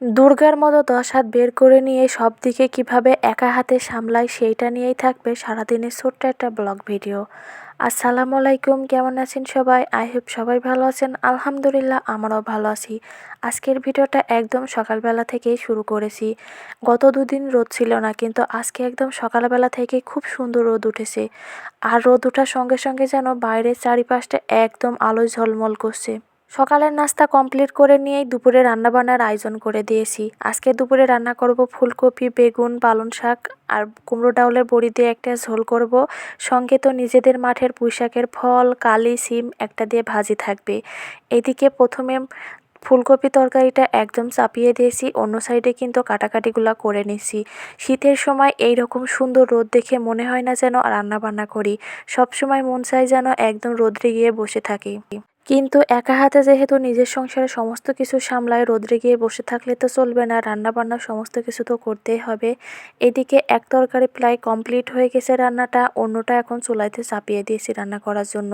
দুর্গার মতো ১০ হাত বের করে নিয়ে সব দিকে কীভাবে একা হাতে সামলাই সেইটা নিয়েই থাকবে সারাদিনের ছোট্ট একটা ব্লগ ভিডিও। আসসালামু আলাইকুম, কেমন আছেন সবাই? আই হোপ সবাই ভালো আছেন। আলহামদুলিল্লাহ আমরাও ভালো আছি। আজকের ভিডিওটা একদম সকালবেলা থেকেই শুরু করেছি। গত দুদিন রোদ ছিল না, কিন্তু আজকে একদম সকালবেলা থেকে খুব সুন্দর রোদ উঠেছে। আর রোদ ওঠার সঙ্গে সঙ্গে যেন বাইরের চারিপাশটা একদম আলোয় ঝলমল করছে। সকালের নাস্তা কমপ্লিট করে নিয়েই দুপুরে রান্নাবান্নার আয়োজন করে দিয়েছি। আজকে দুপুরে রান্না করব ফুলকপি, বেগুন, পালং শাক আর কুমড়ো ডাউলের বড়ি দিয়ে একটা ঝোল করব। সঙ্গে তো নিজেদের মাঠের পুঁইশাকের ফল, কালি, সিম একটা দিয়ে ভাজি থাকবে। এদিকে প্রথমে ফুলকপি তরকারিটা একদম চাপিয়ে দিয়েছি, অন্য সাইডে কিন্তু কাটাকাটিগুলো করে নিছি। শীতের সময় এই রকম সুন্দর রোদ দেখে মনে হয় না যেন রান্না বান্না করি, সবসময় মন চায় যেন একদম রোদ্রে গিয়ে বসে থাকি। কিন্তু একা হাতে যেহেতু নিজের সংসারে সমস্ত কিছু সামলায়, রোদ্রে গিয়ে বসে থাকলে তো চলবে না, রান্না বান্না সমস্ত কিছু তো করতেই হবে। এদিকে এক তরকারি প্রায় কমপ্লিট হয়ে গেছে রান্নাটা, অন্যটা এখন চুলাইতে চাপিয়ে দিয়েছি রান্না করার জন্য।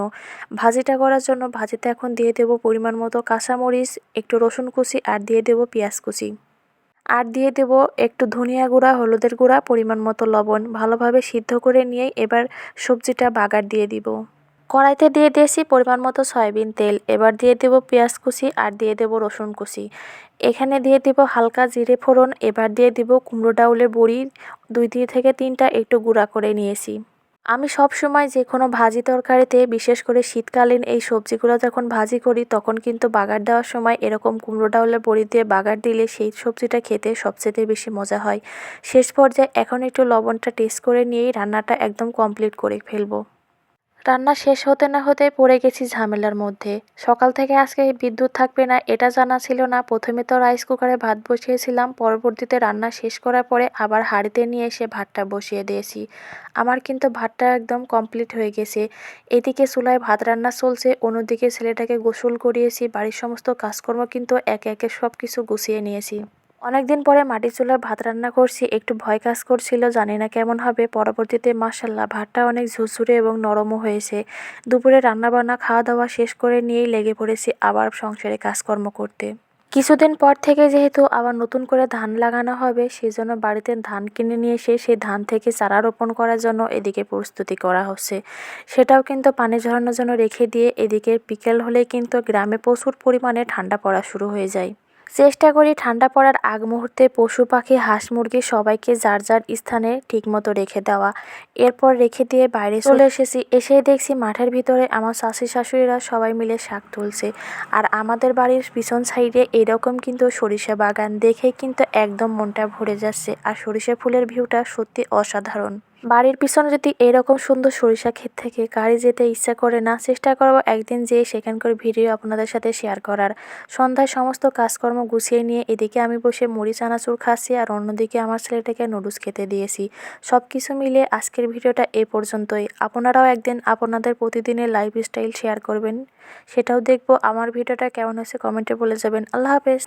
ভাজিটা করার জন্য ভাজিতে এখন দিয়ে দেবো পরিমাণ মতো কাঁচামরিচ, একটু রসুন কুচি আর দিয়ে দেবো পেঁয়াজ কুচি। আর দিয়ে দেব একটু ধনিয়া গুঁড়া, হলুদের গুঁড়া, পরিমাণ মতো লবণ। ভালোভাবে সিদ্ধ করে নিয়েই এবার সবজিটা বাগার দিয়ে দিব। কড়াইতে দিয়ে দিয়েছি পরিমাণ মতো সয়াবিন তেল। এবার দিয়ে দেব পেঁয়াজ কুচি আর দিয়ে দেব রসুন কুচি। এখানে দিয়ে দিব হালকা জিরে ফোড়ন। এবার দিয়ে দিব কুমড়ো ডাউলের বড়ি, 2 থেকে 3টা একটু গুঁড়া করে নিয়েছি। আমি সব সময় যে কোনো ভাজি তরকারিতে, বিশেষ করে শীতকালীন এই সবজিগুলো যখন ভাজি করি, তখন কিন্তু বাগার দেওয়ার সময় এরকম কুমড়ো ডাউলের বড়ি দিয়ে বাগার দিলে সেই সবজিটা খেতে সবচেয়ে বেশি মজা হয়। শেষ পর্যায়ে এখন একটু লবণটা টেস্ট করে নিয়েই রান্নাটা একদম কমপ্লিট করে ফেলবো। রান্না শেষ হতে না হতেই পড়ে গেছি ঝামেলার মধ্যে। সকাল থেকে আজকে বিদ্যুৎ থাকবে না এটা জানা ছিল না। প্রথমে তো রাইস কুকারে ভাত বসিয়েছিলাম, পরবর্তীতে রান্না শেষ করার পরে আবার হাঁড়িতে নিয়ে এসে ভাতটা বসিয়ে দিয়েছি। আমার কিন্তু ভাতটা একদম কমপ্লিট হয়ে গেছে। এদিকে চুলায় ভাত রান্না চলছে, অন্যদিকে ছেলেটাকে গোসল করিয়েছি। বাড়ির সমস্ত কাজকর্ম কিন্তু একে একে সব কিছু গুছিয়ে নিয়েছি। অনেকদিন পরে মাটির চুলায় ভাত রান্না করছি, একটু ভয় কাজ করছিল, জানি না কেমন হবে। পরবর্তীতে মাশাল্লাহ ভাতটা অনেক ঝুরঝুরে এবং নরমও হয়েছে। দুপুরে রান্নাবান্না খাওয়া দাওয়া শেষ করে নিয়েই লেগে পড়েছি আবার সংসারে কাজকর্ম করতে। কিছুদিন পর থেকে যেহেতু আবার নতুন করে ধান লাগানো হবে, সেজন্য বাড়িতে ধান কিনে নিয়ে এসে সেই ধান থেকে চারা রোপণ করার জন্য এদিকে প্রস্তুতি করা হচ্ছে। সেটাও কিন্তু পানি ঝরানোর জন্য রেখে দিয়ে এদিকে বিকেল হলেই কিন্তু গ্রামে প্রচুর পরিমাণে ঠান্ডা পড়া শুরু হয়ে যায়। চেষ্টা করি ঠান্ডা পড়ার আগ মুহূর্তে পশু পাখি, হাঁস মুরগি সবাইকে যার যার স্থানে ঠিকমতো রেখে দেওয়া। এরপর রেখে দিয়ে বাইরে চলে এসেছি। এসেই দেখছি মাঠের ভিতরে আমার শাশুড়ি শাশুড়িরা সবাই মিলে শাক তুলছে। আর আমাদের বাড়ির পিছন সাইডে এরকম কিন্তু সরিষা বাগান, দেখেই কিন্তু একদম মনটা ভরে যাচ্ছে। আর সরিষা ফুলের ভিউটা সত্যি অসাধারণ। বাড়ির পিছনে যদি এরকম সুন্দর সরিষা ক্ষেত থেকে কারে যেতে ইচ্ছা করে না? চেষ্টা করবো একদিন যেয়ে সেখানকার ভিডিও আপনাদের সাথে শেয়ার করার। সন্ধ্যায় সমস্ত কাজকর্ম গুছিয়ে নিয়ে এদিকে আমি বসে মুড়ি চানাচুর খাচ্ছি, আর অন্যদিকে আমার ছেলেটাকে নুডলস খেতে দিয়েছি। সব কিছু মিলিয়ে আজকের ভিডিওটা এ পর্যন্তই। আপনারাও একদিন আপনাদের প্রতিদিনের লাইফস্টাইল শেয়ার করবেন, সেটাও দেখবো। আমার ভিডিওটা কেমন হয়েছে কমেন্টে বলে যাবেন। আল্লাহ হাফেজ।